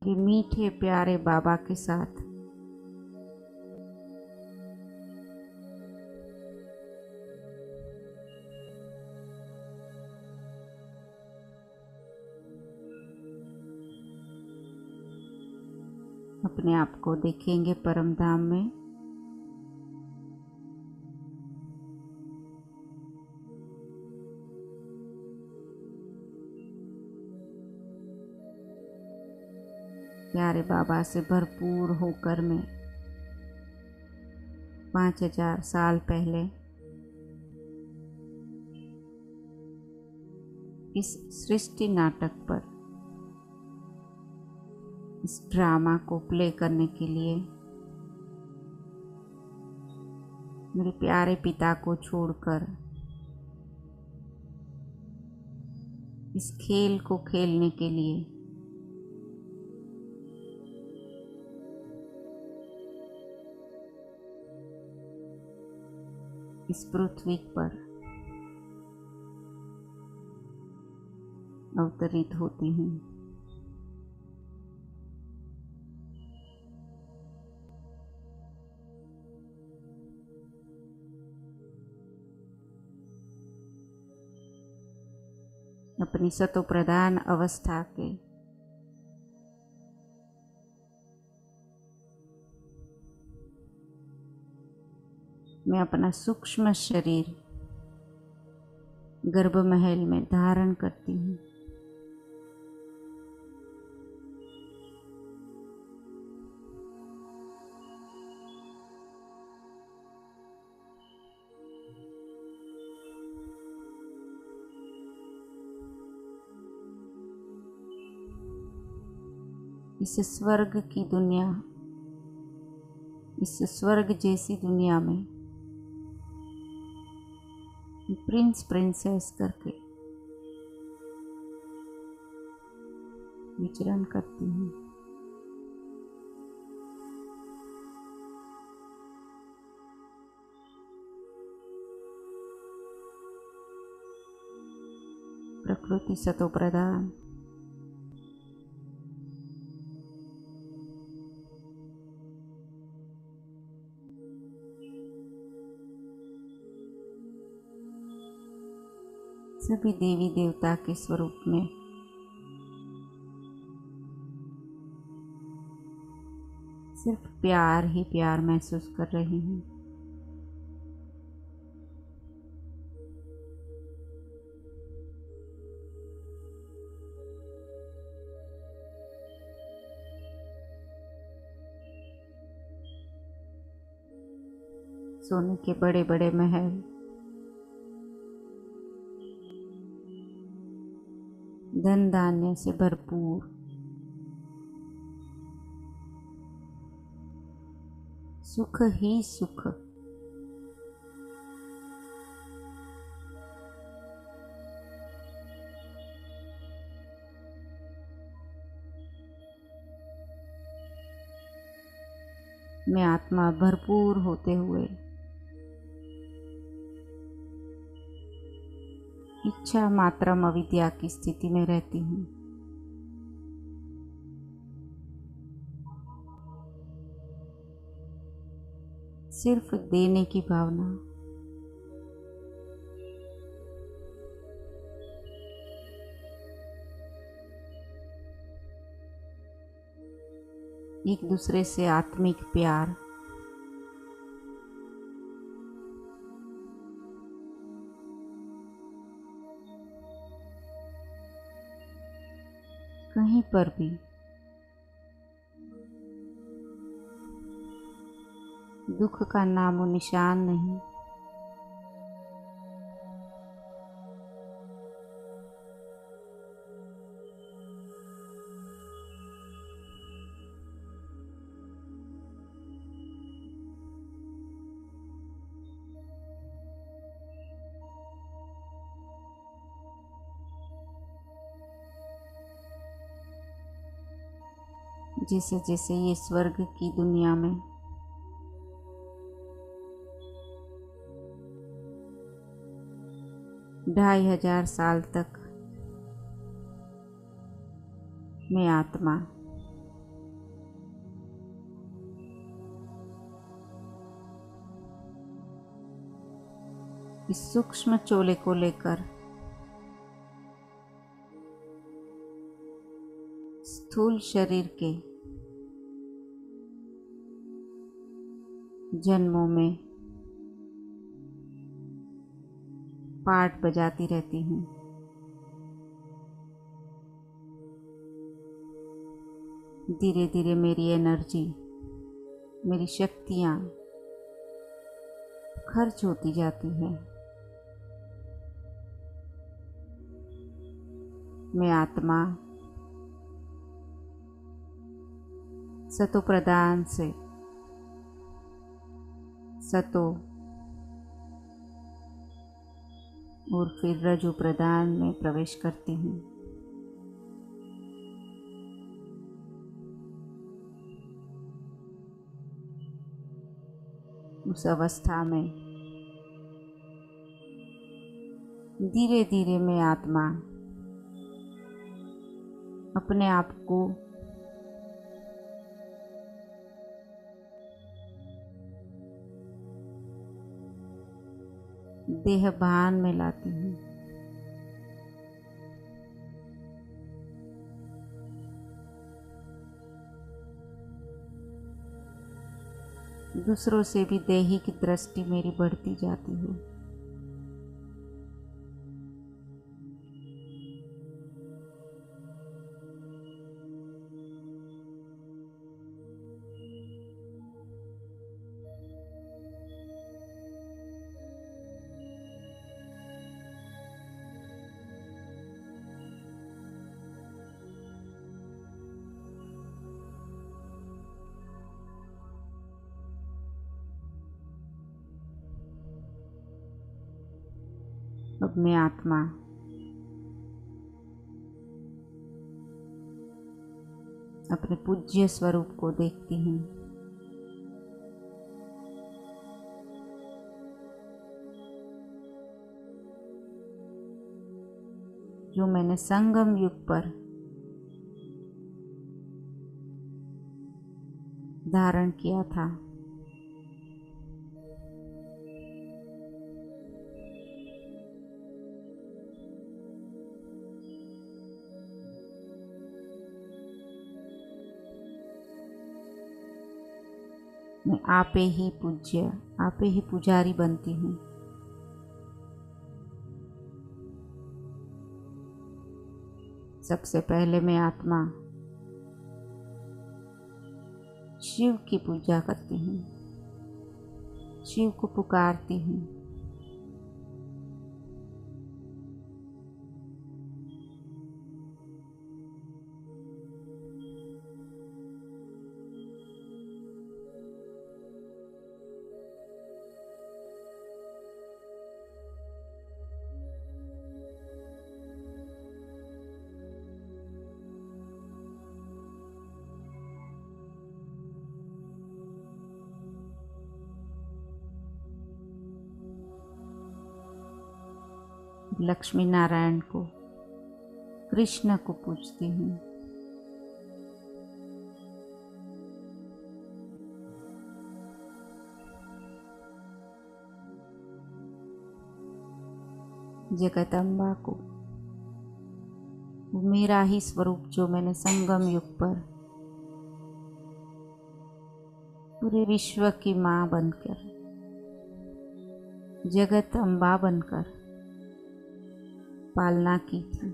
कि मीठे प्यारे बाबा के साथ अपने आप को देखेंगे परम धाम में। प्यारे बाबा से भरपूर होकर मैं 5000 साल पहले इस सृष्टि नाटक पर, इस ड्रामा को प्ले करने के लिए मेरे प्यारे पिता को छोड़कर इस खेल को खेलने के लिए इस पृथ्वी पर अवतरित होती हूँ। अपनी सतो प्रधान अवस्था के मैं अपना सूक्ष्म शरीर गर्भ महल में धारण करती हूँ। इस स्वर्ग की दुनिया, इस स्वर्ग जैसी दुनिया में प्रिंस प्रिंसेस करके विचरण करती हूँ। प्रकृति सतो प्रधान, सभी देवी देवता के स्वरूप में सिर्फ प्यार ही प्यार महसूस कर रही हूँ। सोने के बड़े बड़े महल, धन धान्य से भरपूर, सुख ही सुख, मैं आत्मा भरपूर होते हुए इच्छा मात्रम अविद्या की स्थिति में रहती हूँ। सिर्फ देने की भावना, एक दूसरे से आत्मिक प्यार, कहीं पर भी दुख का नामो निशान नहीं। जैसे जैसे ये स्वर्ग की दुनिया में ढाई हजार साल तक मैं आत्मा इस सूक्ष्म चोले को लेकर स्थूल शरीर के जन्मों में पार्ट बजाती रहती हूँ। धीरे धीरे मेरी एनर्जी, मेरी शक्तियाँ खर्च होती जाती है। मैं आत्मा सतो प्रधान से सतो और फिर रजो प्रधान में प्रवेश करती हूँ। उस अवस्था में धीरे धीरे मैं आत्मा अपने आप को देह भान में लाती हूँ। दूसरों से भी देही की दृष्टि मेरी बढ़ती जाती है। अब मैं आत्मा अपने पूज्य स्वरूप को देखती हूँ। जो मैंने संगम युग पर धारण किया था। मैं आपे ही पूज्य, आपे ही पुजारी बनती हूँ। सबसे पहले मैं आत्मा शिव की पूजा करती हूँ, शिव को पुकारती हूँ। लक्ष्मी नारायण को, कृष्ण को पूजती हूँ। जगदम्बा को, वो मेरा ही स्वरूप जो मैंने संगम युग पर पूरे विश्व की माँ बनकर, जगत अम्बा बनकर पालना की थी।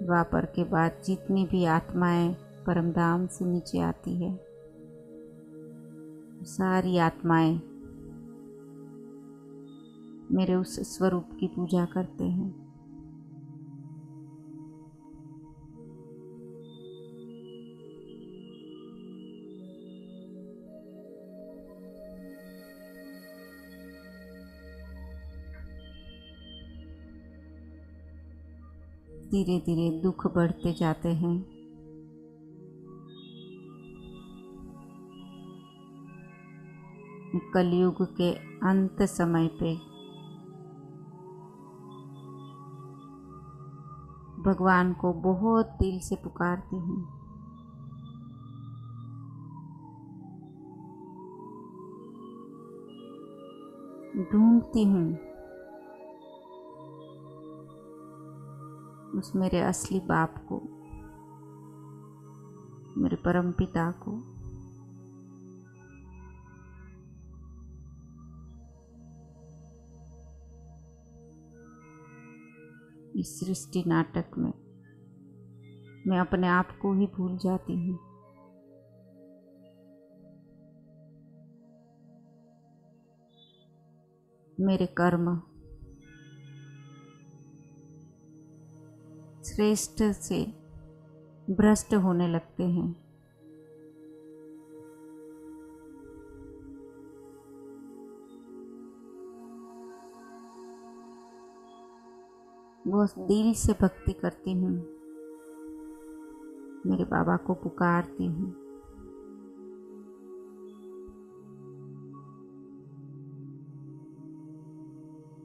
द्वापर के बाद जितनी भी आत्माएं परमधाम से नीचे आती है, सारी आत्माएं मेरे उस स्वरूप की पूजा करते हैं। धीरे धीरे दुख बढ़ते जाते हैं। कलयुग के अंत समय पे भगवान को बहुत दिल से पुकारती हूँ। ढूंढती हूँ उस मेरे असली बाप को, मेरे परम पिता को। इस सृष्टि नाटक में मैं अपने आप को ही भूल जाती हूँ। मेरे कर्म श्रेष्ठ से भ्रष्ट होने लगते हैं। बहुत दिल से भक्ति करती हूँ, मेरे बाबा को पुकारती हूँ।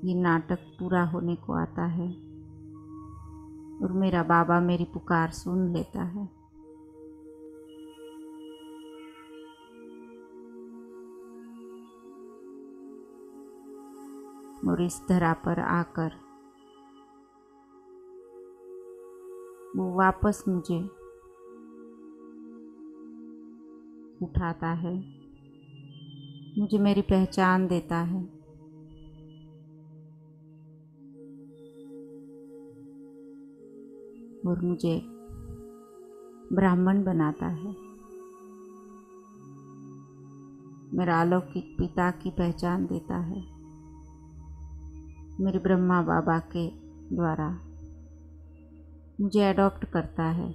ये नाटक पूरा होने को आता है और मेरा बाबा मेरी पुकार सुन लेता है। और इस धरा पर आकर वो वापस मुझे उठाता है, मुझे मेरी पहचान देता है। और मुझे ब्राह्मण बनाता है। मेरा अलौकिक पिता की पहचान देता है मेरे ब्रह्मा बाबा के द्वारा, मुझे अडॉप्ट करता है।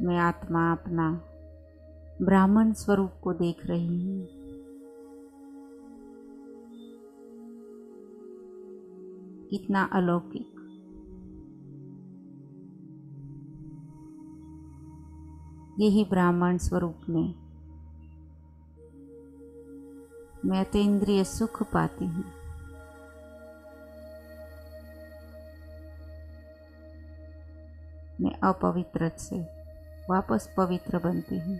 मैं आत्मा अपना ब्राह्मण स्वरूप को देख रही हूँ। कितना अलौकिक। यही ब्राह्मण स्वरूप में मैं अतीन्द्रिय सुख पाती हूँ। मैं अपवित्र से वापस पवित्र बनती हूँ।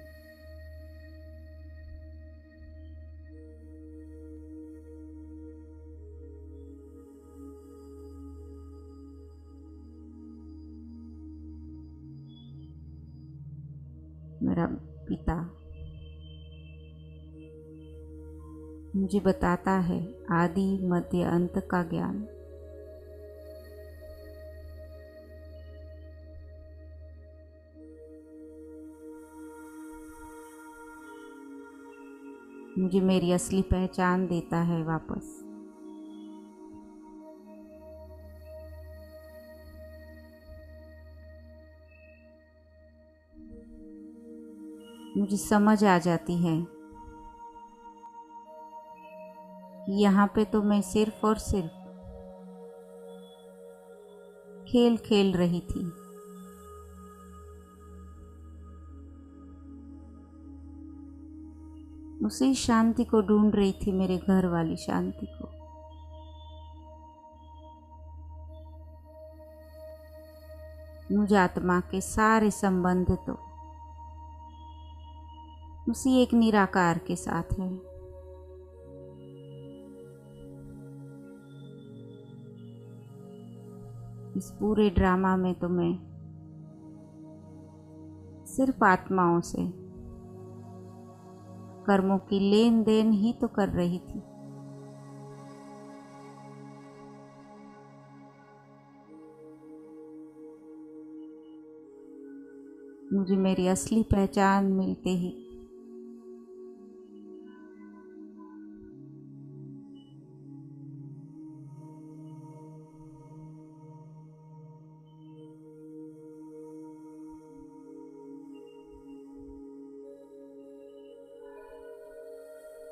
मेरा पिता मुझे बताता है आदि मध्य अंत का ज्ञान। मुझे मेरी असली पहचान देता है वापस। मुझे समझ आ जाती है कि यहाँ पे तो मैं सिर्फ और सिर्फ खेल खेल रही थी। उसी शांति को ढूंढ रही थी, मेरे घर वाली शांति को। मुझे आत्मा के सारे संबंध तो उसी एक निराकार के साथ है। इस पूरे ड्रामा में तो मैं सिर्फ आत्माओं से कर्मों की लेन देन ही तो कर रही थी। मुझे मेरी असली पहचान मिलते ही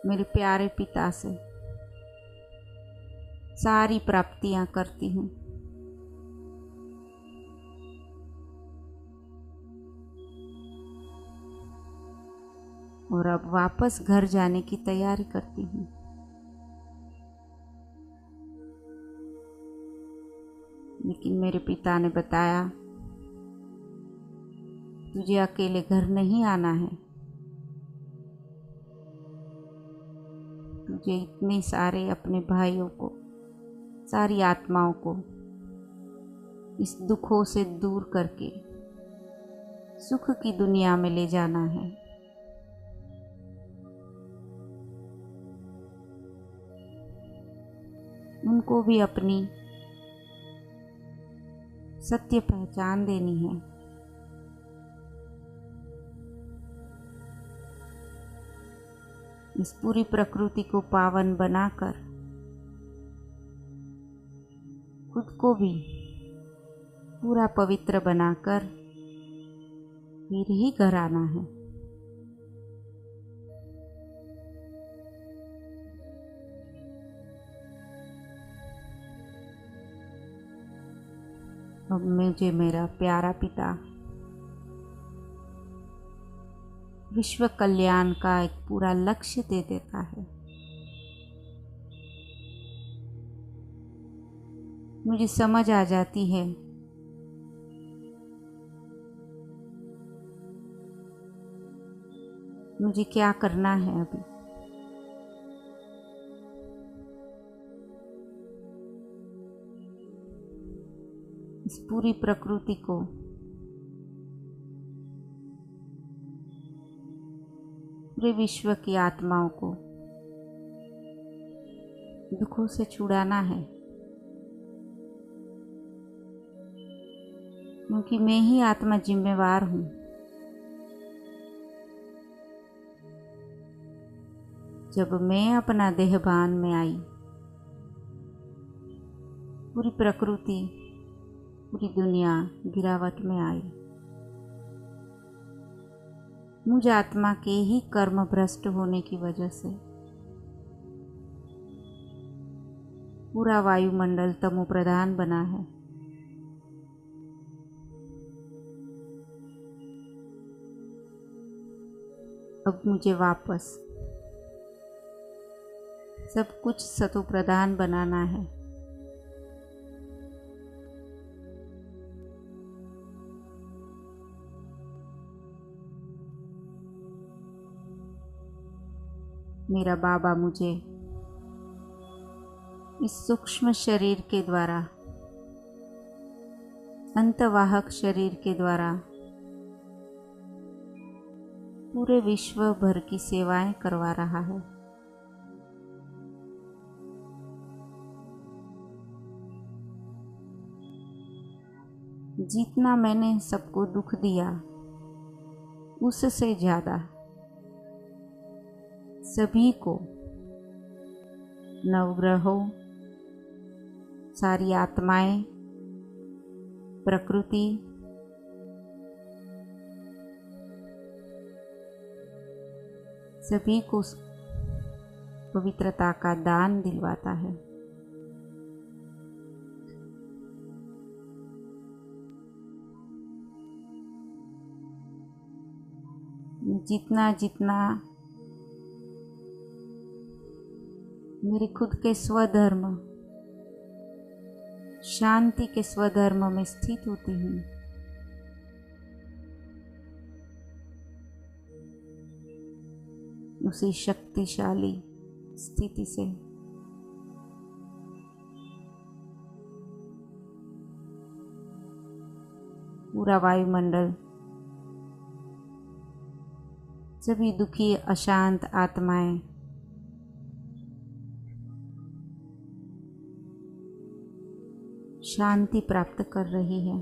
मेरे प्यारे पिता से सारी प्राप्तियां करती हूँ। और अब वापस घर जाने की तैयारी करती हूँ। लेकिन मेरे पिता ने बताया तुझे अकेले घर नहीं आना है। तुझे इतने सारे अपने भाइयों को, सारी आत्माओं को इस दुखों से दूर करके सुख की दुनिया में ले जाना है। उनको भी अपनी सत्य पहचान देनी है। इस पूरी प्रकृति को पावन बनाकर खुद को भी पूरा पवित्र बनाकर फिर ही घर आना है। अब मुझे मेरा प्यारा पिता विश्व कल्याण का एक पूरा लक्ष्य दे देता है। मुझे समझ आ जाती है मुझे क्या करना है अभी। इस पूरी प्रकृति को पूरे विश्व की आत्माओं को दुखों से छुड़ाना है, क्योंकि मैं ही आत्मा जिम्मेवार हूँ। जब मैं अपना देहभान में आई, पूरी प्रकृति, पूरी दुनिया गिरावट में आई। मुझ आत्मा के ही कर्म भ्रष्ट होने की वजह से पूरा वायुमंडल तमो प्रधान बना है। अब मुझे वापस सब कुछ सतो प्रधान बनाना है। मेरा बाबा मुझे इस सूक्ष्म शरीर के द्वारा, अंतवाहक शरीर के द्वारा पूरे विश्व भर की सेवाएं करवा रहा है। जितना मैंने सबको दुख दिया, उससे ज़्यादा सभी को, नवग्रहों, सारी आत्माएं, प्रकृति, सभी को पवित्रता का दान दिलवाता है। जितना जितना मेरे खुद के स्वधर्म, शांति के स्वधर्म में स्थित होती हूँ, उसी शक्तिशाली स्थिति से पूरा वायुमंडल, सभी दुखी अशांत आत्माएं शांति प्राप्त कर रही है।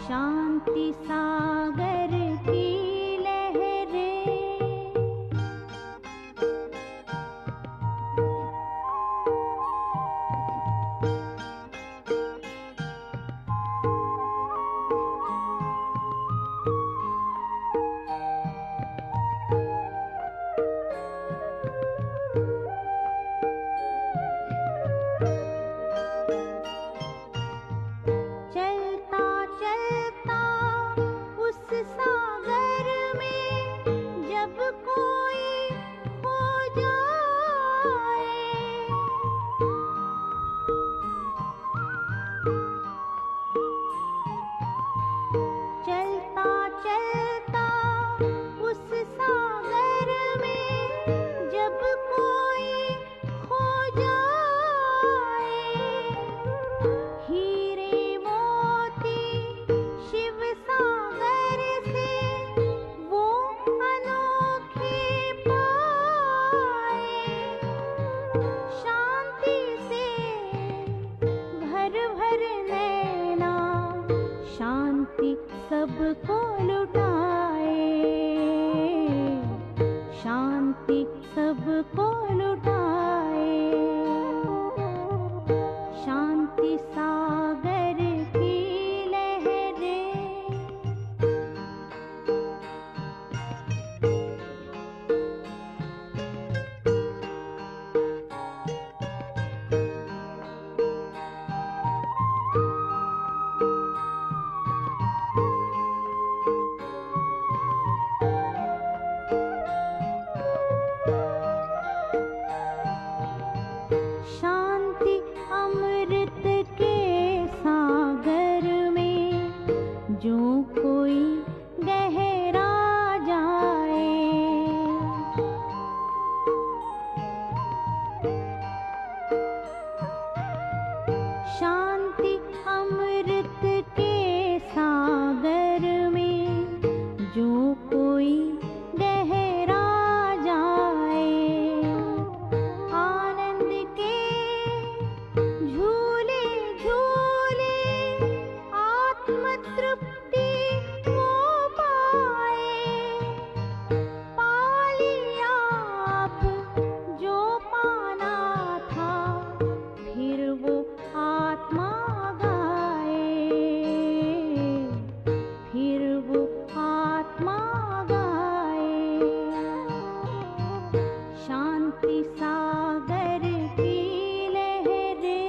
शांति सागर की लहरें, सबको लुटाए, शांति सबको लुटाए, शांति सागर की लहरें। जो कोई गहरा जाए, शांति अमृत के सागर में जो कोई गहरा जाए, आनंद के झूले झूले आत्म तृप्ति वो पाए, पा लिया अब जो पाना था, फिर वो आत्मा गाए, फिर वो आत्मा गाए, शांति सागर की लहरें।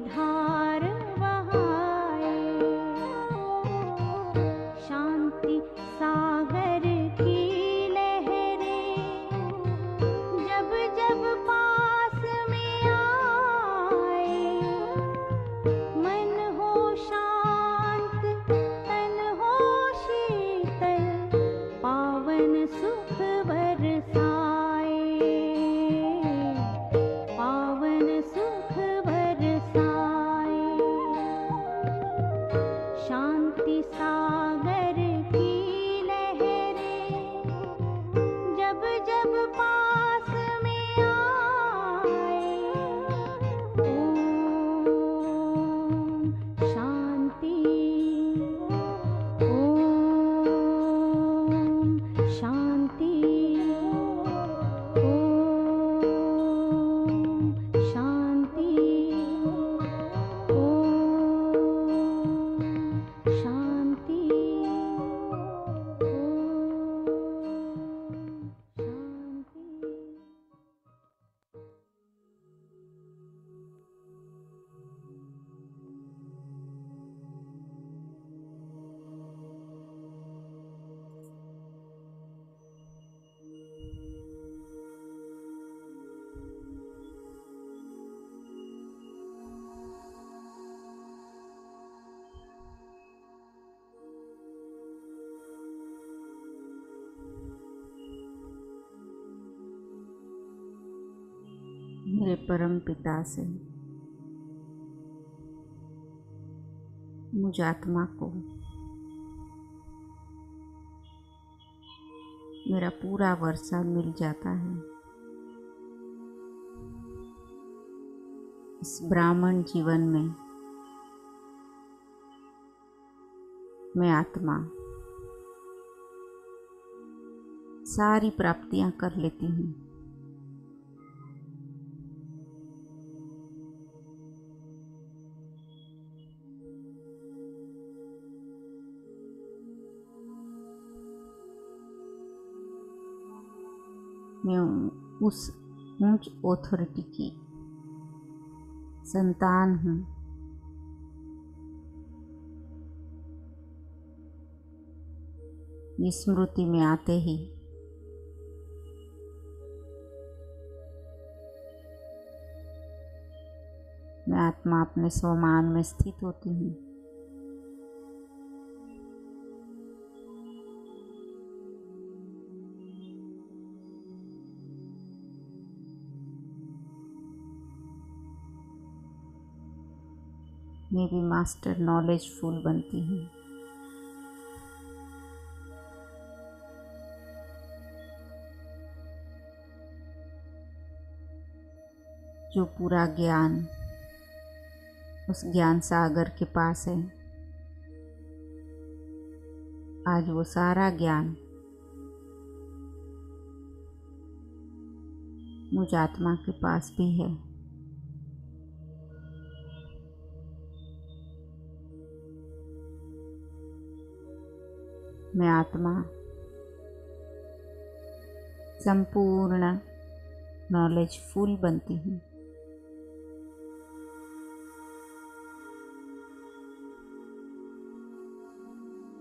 धार बहाए, शांति सागर की लहरें जब जब पास में आए, मन हो शांत तन हो शीतल, पावन सुख बरसाए, पावन सुख बरसाए, शांति सागर की लहरें जब जब पास में आए, ओम शांति। मेरे परम पिता से मुझ आत्मा को मेरा पूरा वर्षा मिल जाता है। इस ब्राह्मण जीवन में मैं आत्मा सारी प्राप्तियां कर लेती हूँ। मैं उस ऊंच ऑथोरिटी की संतान हूँ। ये स्मृति में आते ही मैं आत्मा अपने स्वमान में स्थित होती हूँ। मैं भी मास्टर नॉलेजफुल बनती हूँ। जो पूरा ज्ञान उस ज्ञान सागर के पास है, आज वो सारा ज्ञान मुझ आत्मा के पास भी है। मैं आत्मा संपूर्ण नॉलेजफुल बनती हूँ।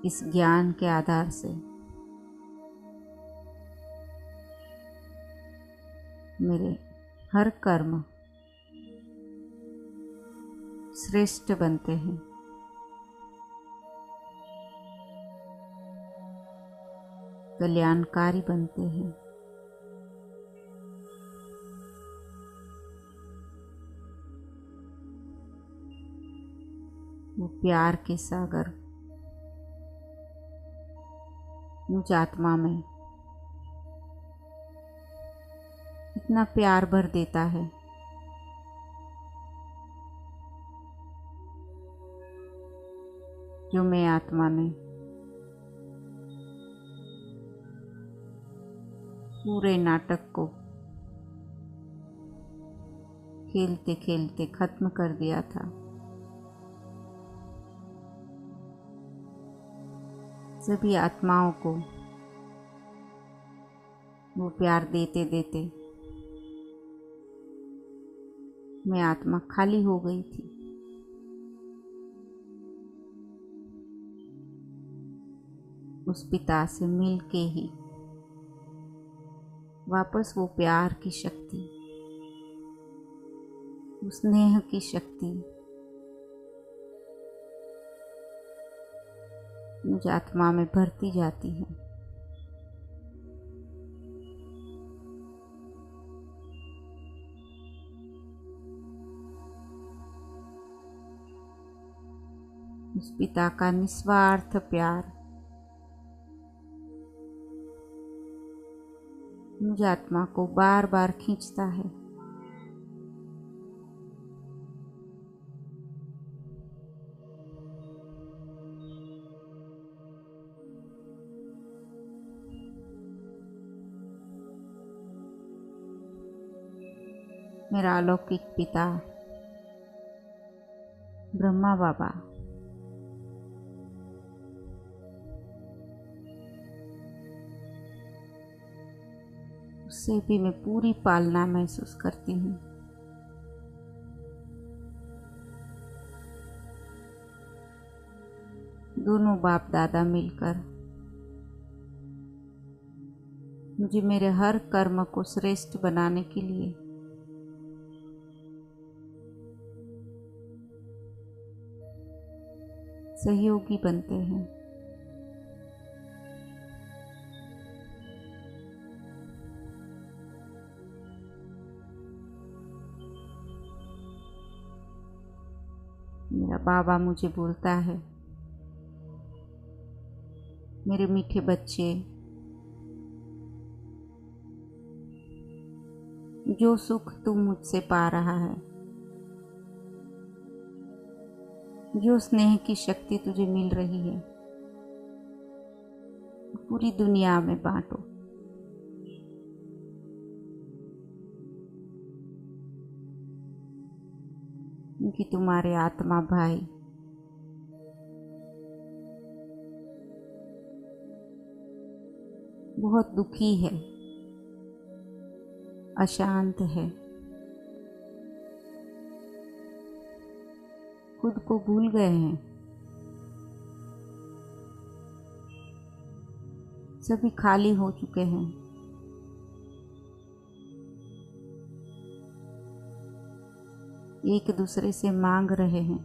इस ज्ञान के आधार से मेरे हर कर्म श्रेष्ठ बनते हैं। कल्याणकारी बनते हैं। वो प्यार के सागर मुझ आत्मा में इतना प्यार भर देता है जो मैं आत्मा में पूरे नाटक को खेलते खेलते खत्म कर दिया था। सभी आत्माओं को वो प्यार देते देते मैं आत्मा खाली हो गई थी। उस पिता से मिल के ही वापस वो प्यार की शक्ति, उस स्नेह की शक्ति मुझ आत्मा में भरती जाती है। उस पिता का निस्वार्थ प्यार मुझ आत्मा को बार बार खींचता है। मेरा अलौकिक पिता ब्रह्मा बाबा उससे भी मैं पूरी पालना महसूस करती हूँ। दोनों बाप दादा मिलकर मुझे मेरे हर कर्म को श्रेष्ठ बनाने के लिए सहयोगी बनते हैं। मेरा बाबा मुझे बोलता है, मेरे मीठे बच्चे, जो सुख तू मुझसे पा रहा है, जो स्नेह की शक्ति तुझे मिल रही है, पूरी दुनिया में बांटो। क्योंकि तुम्हारे आत्मा भाई बहुत दुखी है, अशांत है, खुद को भूल गए हैं। सभी खाली हो चुके हैं। एक दूसरे से मांग रहे हैं,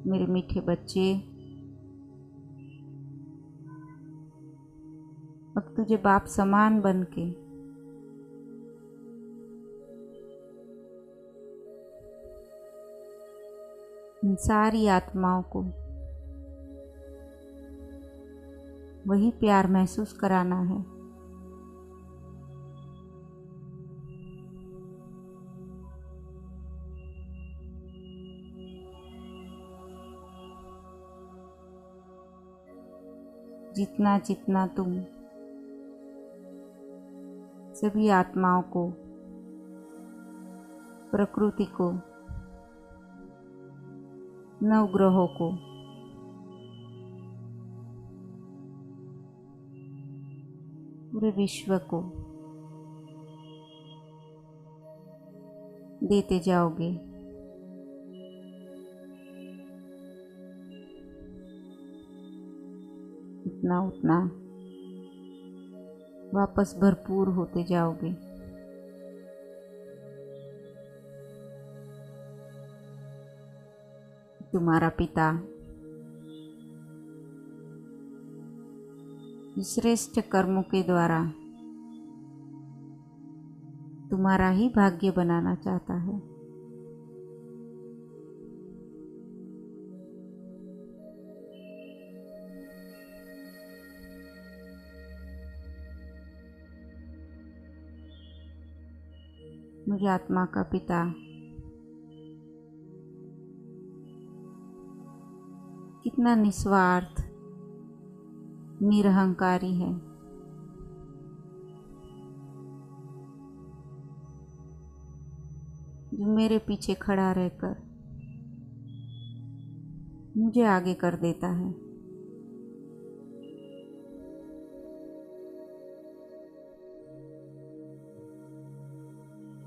मेरे मीठे बच्चे, अब तुझे बाप समान बनके इन सारी आत्माओं को वही प्यार महसूस कराना है। जितना जितना तुम सभी आत्माओं को, प्रकृति को, नवग्रहों को, पूरे विश्व को देते जाओगे, उतना उतना वापस भरपूर होते जाओगे। तुम्हारा पिता श्रेष्ठ कर्मों के द्वारा तुम्हारा ही भाग्य बनाना चाहता है। मुझे आत्मा का पिता कितना निस्वार्थ, निरहंकारी है। जो मेरे पीछे खड़ा रहकर मुझे आगे कर देता है।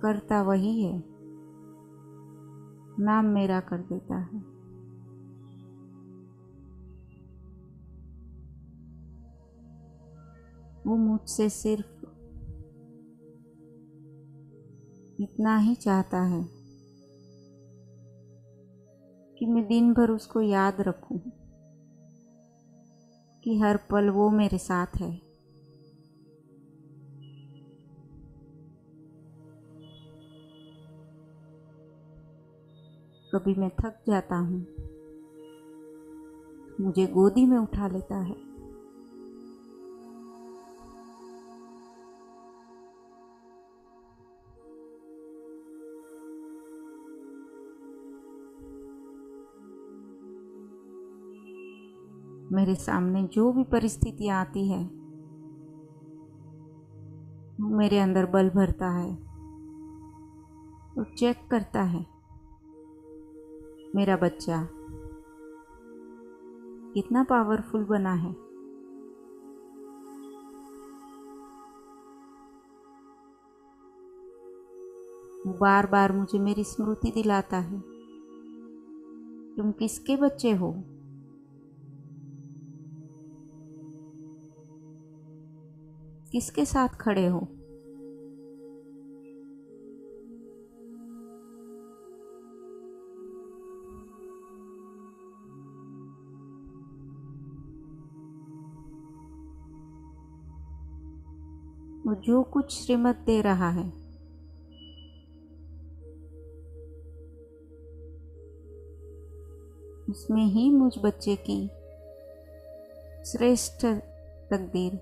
करता वही है, नाम मेरा कर देता है। वो मुझसे सिर्फ इतना ही चाहता है कि मैं दिन भर उसको याद रखूं कि हर पल वो मेरे साथ है। कभी मैं थक जाता हूँ, मुझे गोदी में उठा लेता है। मेरे सामने जो भी परिस्थितियाँ आती है, वो मेरे अंदर बल भरता है और चेक करता है मेरा बच्चा कितना पावरफुल बना है। वो बार बार मुझे मेरी स्मृति दिलाता है, तुम किसके बच्चे हो, किसके साथ खड़े हो। वो जो कुछ श्रीमत दे रहा है उसमें ही मुझ बच्चे की श्रेष्ठ तकदीर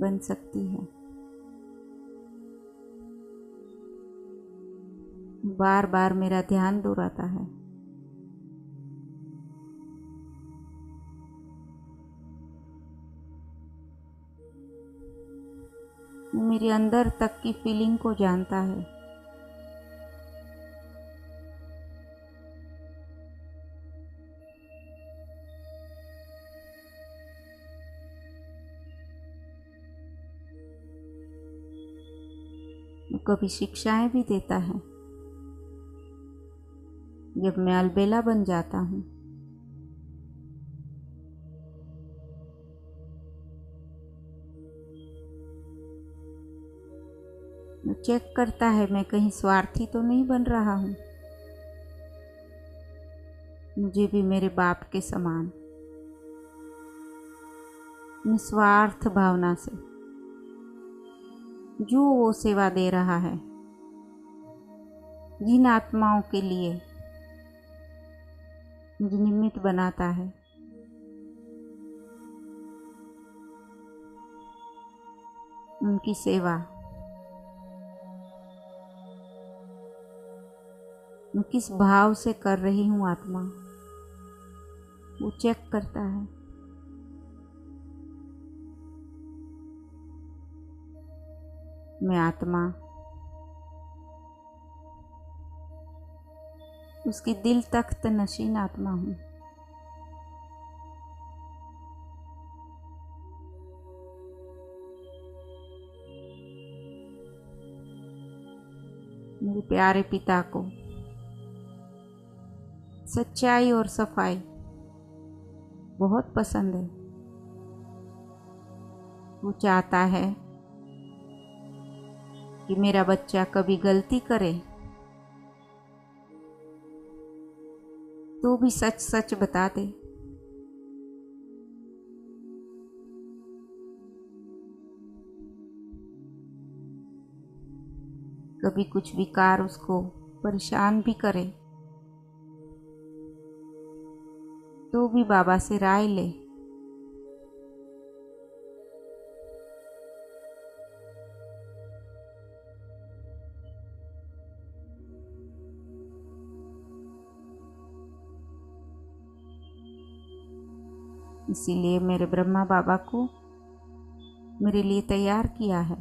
बन सकती है। बार बार मेरा ध्यान दूर आता है। मेरे अंदर तक की फीलिंग को जानता है। वो कभी शिक्षाएं भी देता है जब मैं अलबेला बन जाता हूँ। वो चेक करता है मैं कहीं स्वार्थी तो नहीं बन रहा हूँ। मुझे भी मेरे बाप के समान निस्वार्थ भावना से जो वो सेवा दे रहा है, जिन आत्माओं के लिए मुझे निमित्त बनाता है, उनकी सेवा मैं किस भाव से कर रही हूँ आत्मा, वो चेक करता है। मैं आत्मा उसकी दिल तख्त नशीन आत्मा हूँ। मेरे प्यारे पिता को सच्चाई और सफाई बहुत पसंद है। वो चाहता है कि मेरा बच्चा कभी गलती करे तो भी सच सच बता दे। कभी कुछ विकार उसको परेशान भी करे तो भी बाबा से राय ले। इसीलिए मेरे ब्रह्मा बाबा को मेरे लिए तैयार किया है।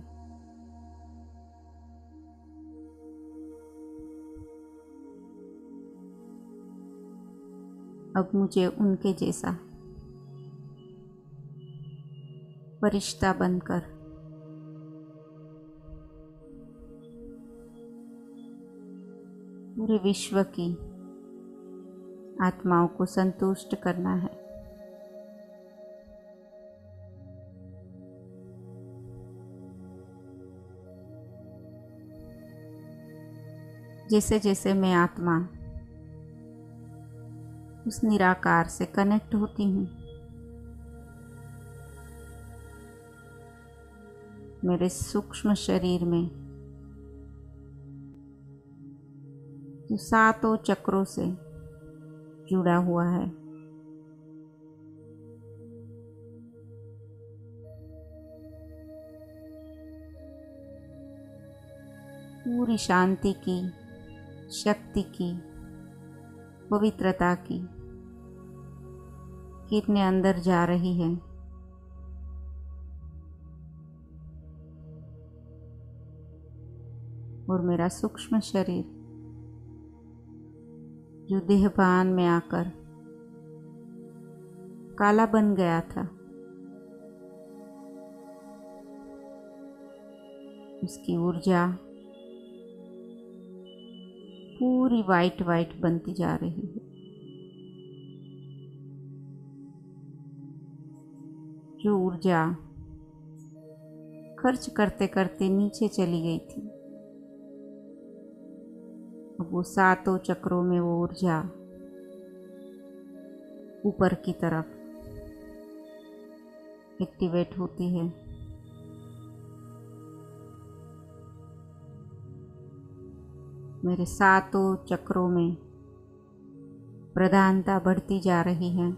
अब मुझे उनके जैसा फरिश्ता बनकर पूरे विश्व की आत्माओं को संतुष्ट करना है। जैसे जैसे मैं आत्मा उस निराकार से कनेक्ट होती हूँ, मेरे सूक्ष्म शरीर में जो सातों चक्रों से जुड़ा हुआ है, पूरी शांति की, शक्ति की, पवित्रता की कितने अंदर जा रही है। और मेरा सूक्ष्म शरीर जो देहभान में आकर काला बन गया था, उसकी ऊर्जा पूरी वाइट वाइट बनती जा रही है। जो ऊर्जा खर्च करते करते नीचे चली गई थी, अब वो सातों चक्रों में वो ऊर्जा ऊपर की तरफ एक्टिवेट होती है। मेरे सातों चक्रों में प्रधानता बढ़ती जा रही है।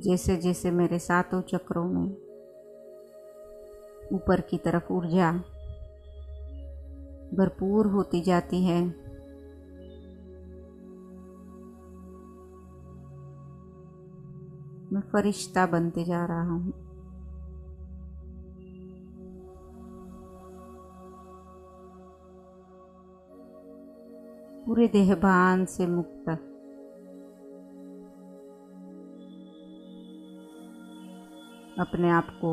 जैसे जैसे मेरे सातों चक्रों में ऊपर की तरफ ऊर्जा भरपूर होती जाती है, मैं फरिश्ता बनते जा रहा हूँ। पूरे देहभान से मुक्त, अपने आप को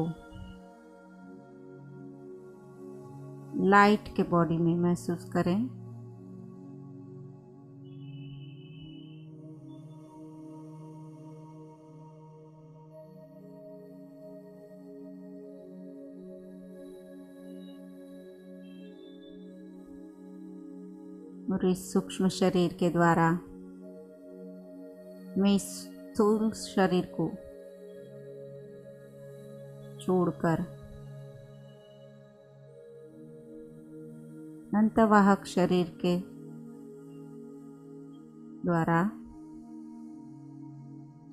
लाइट के बॉडी में महसूस करें। और इस सूक्ष्म शरीर के द्वारा मैं इस स्थूल शरीर को छोड़कर अंतवाहक शरीर के द्वारा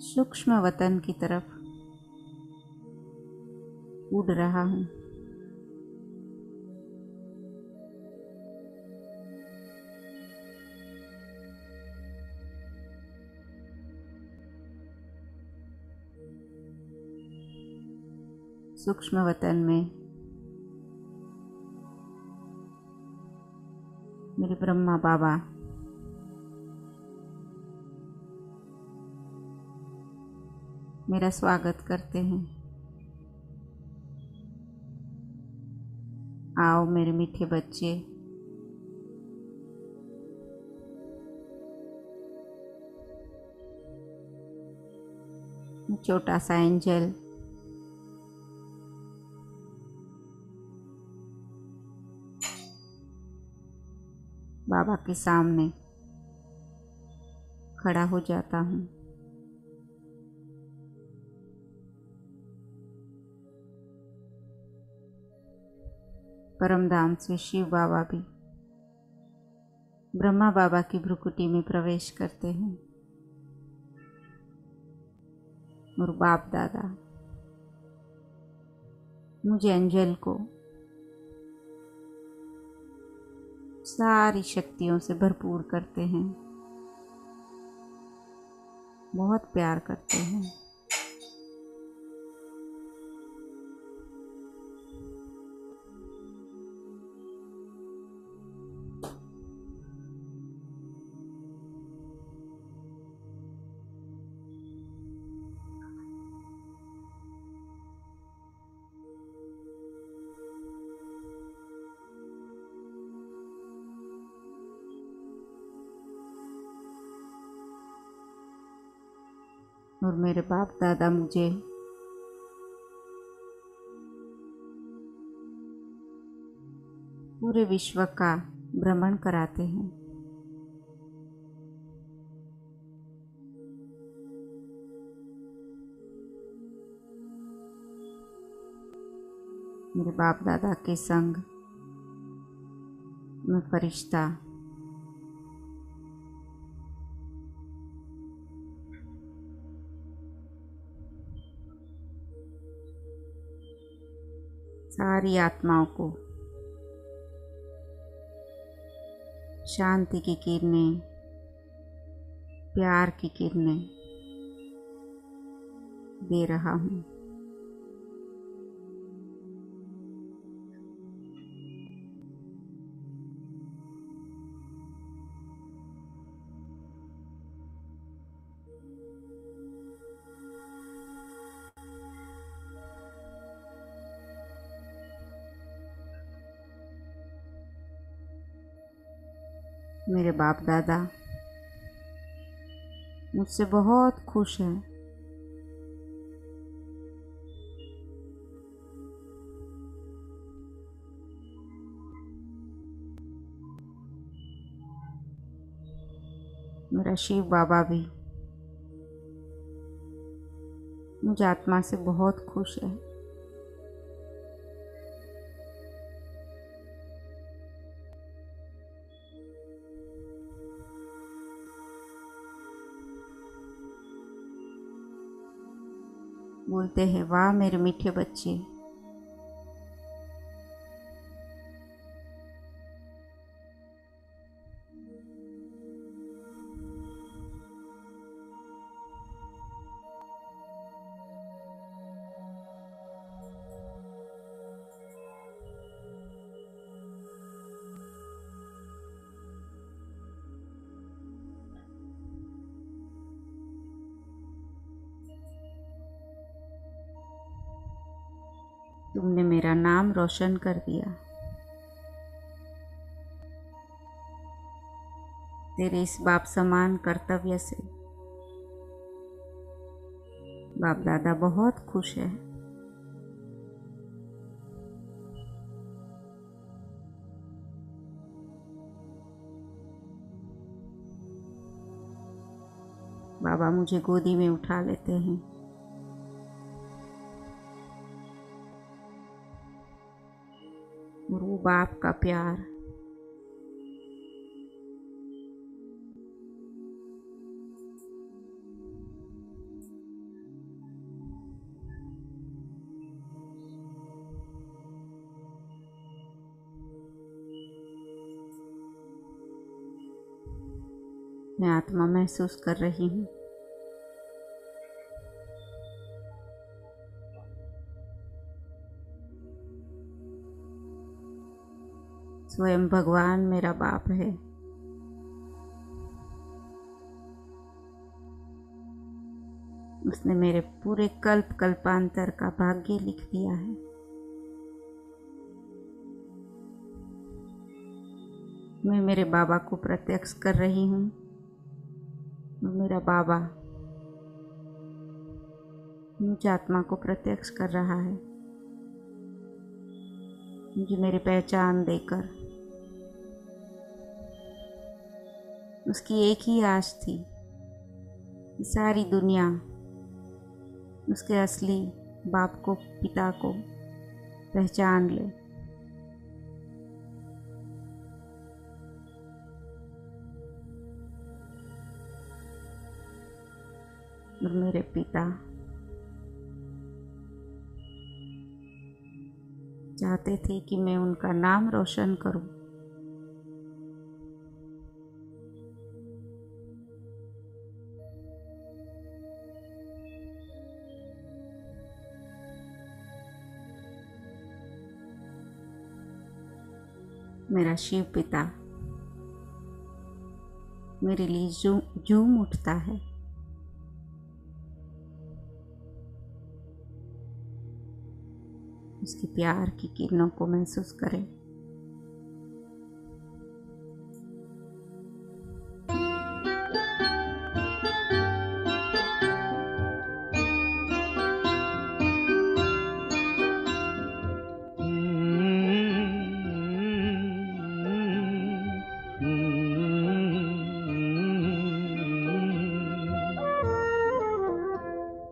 सूक्ष्म वतन की तरफ उड़ रहा हूँ। सूक्ष्म वतन में मेरे ब्रह्मा बाबा मेरा स्वागत करते हैं। आओ मेरे मीठे बच्चे, छोटा सा एंजल बाबा के सामने खड़ा हो जाता हूँ। परमधाम से शिव बाबा भी ब्रह्मा बाबा की भ्रुकुटी में प्रवेश करते हैं और बाप दादा मुझे एंजल को सारी शक्तियों से भरपूर करते हैं, बहुत प्यार करते हैं। और मेरे बाप दादा मुझे पूरे विश्व का भ्रमण कराते हैं। मेरे बाप दादा के संग मैं फरिश्ता सारी आत्माओं को शांति की किरणें, प्यार की किरणें दे रहा हूँ। मेरे बाप दादा मुझसे बहुत खुश हैं। मेरा शिव बाबा भी मुझ आत्मा से बहुत खुश है। बोलते हैं, वाह मेरे मीठे बच्चे, तुमने मेरा नाम रोशन कर दिया। तेरे इस बाप समान कर्तव्य से बाप दादा बहुत खुश है। बाबा मुझे गोदी में उठा लेते हैं। और वो बाप का प्यार मैं आत्मा महसूस कर रही हूँ। स्वयं भगवान मेरा बाप है। उसने मेरे पूरे कल्प कल्पांतर का भाग्य लिख दिया है। मैं मेरे बाबा को प्रत्यक्ष कर रही हूँ। मेरा बाबा मुझे आत्मा को प्रत्यक्ष कर रहा है, मुझे मेरी पहचान देकर। उसकी एक ही आश थी कि सारी दुनिया उसके असली बाप को, पिता को पहचान ले। और मेरे पिता चाहते थे कि मैं उनका नाम रोशन करूं। मेरा शिव पिता मेरे लिए झूम उठता है। उसके प्यार की किरणों को महसूस करें।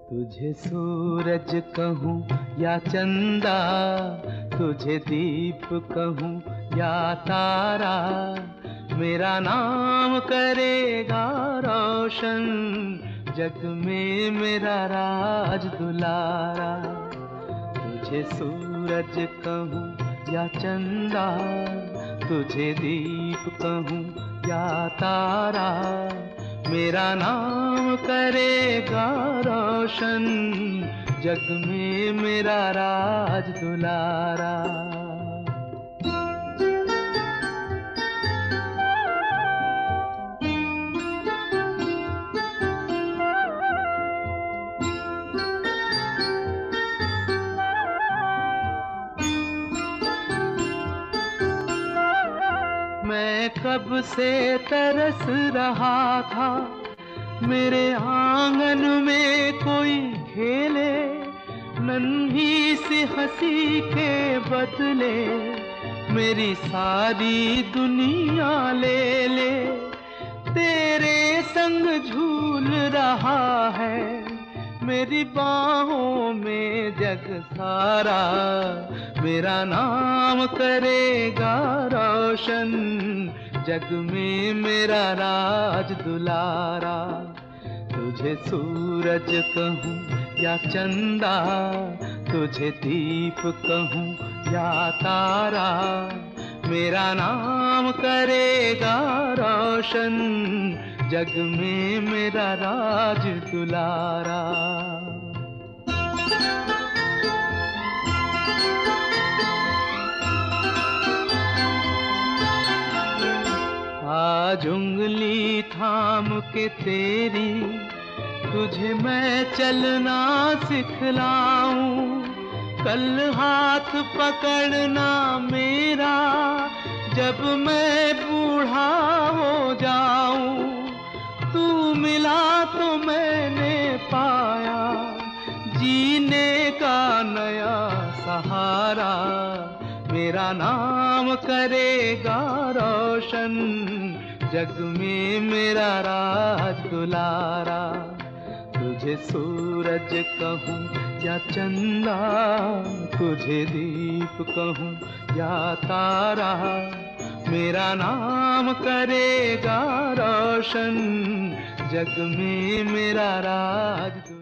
तुझे सूरज कहूँ या चंदा, तुझे दीप कहूँ या तारा, मेरा नाम करेगा रोशन, जग में मेरा राज दुलारा। तुझे सूरज कहूँ या चंदा, तुझे दीप कहूँ या तारा, मेरा नाम करेगा रोशन, जग में मेरा राज दुलारा। मैं कब से तरस रहा था, मेरे आंगन में कोई खेले, नन्ही सी हंसी के बदले मेरी सारी दुनिया ले ले। तेरे रंग झूल रहा है, मेरी बाहों में जग सारा मेरा नाम करेगा रोशन, जग में मेरा राज दुलारा। तुझे सूरज कहूँ या चंदा, तुझे दीप कहूँ या तारा, मेरा नाम करेगा रोशन, जग में मेरा राज दुलारा। आज उंगली थाम के तेरी तुझे मैं चलना सिखलाऊं, कल हाथ पकड़ना मेरा जब मैं बूढ़ा हो जाऊं। तू मिला तो मैंने पाया जीने का नया सहारा, मेरा नाम करेगा रोशन, जग में मेरा राज दुलारा। तुझे सूरज कहूँ या चंदा, तुझे दीप कहूँ या तारा, मेरा नाम करेगा रोशन, जग में मेरा राज दुलारा।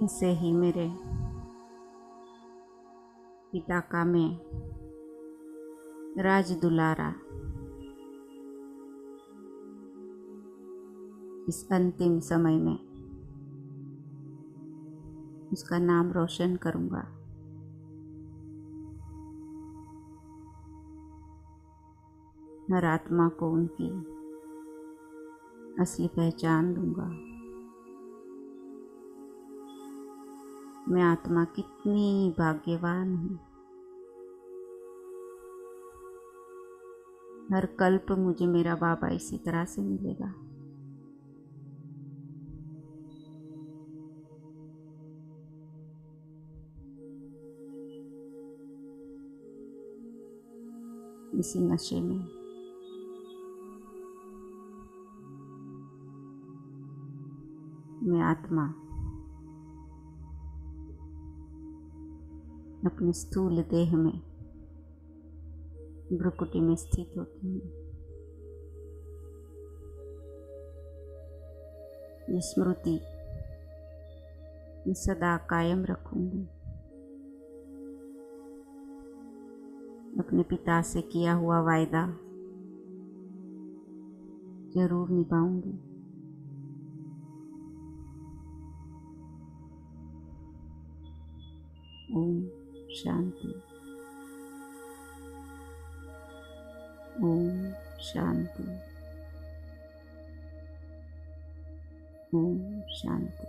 ऐसे ही मेरे पिता का मैं राज दुलारा इस अंतिम समय में उसका नाम रोशन करूंगा। हर आत्मा को उनकी असली पहचान दूंगा। मैं आत्मा कितनी भाग्यवान हूँ। हर कल्प मुझे मेरा बाबा इसी तरह से मिलेगा। इसी नशे में मैं आत्मा अपने स्थूल देह में भ्रुकुटी में स्थित होती हूँ। ये स्मृति मैं सदा कायम रखूंगी। अपने पिता से किया हुआ वायदा जरूर निभाऊंगी। ओम शांति। ओम शांति। ओम शांति।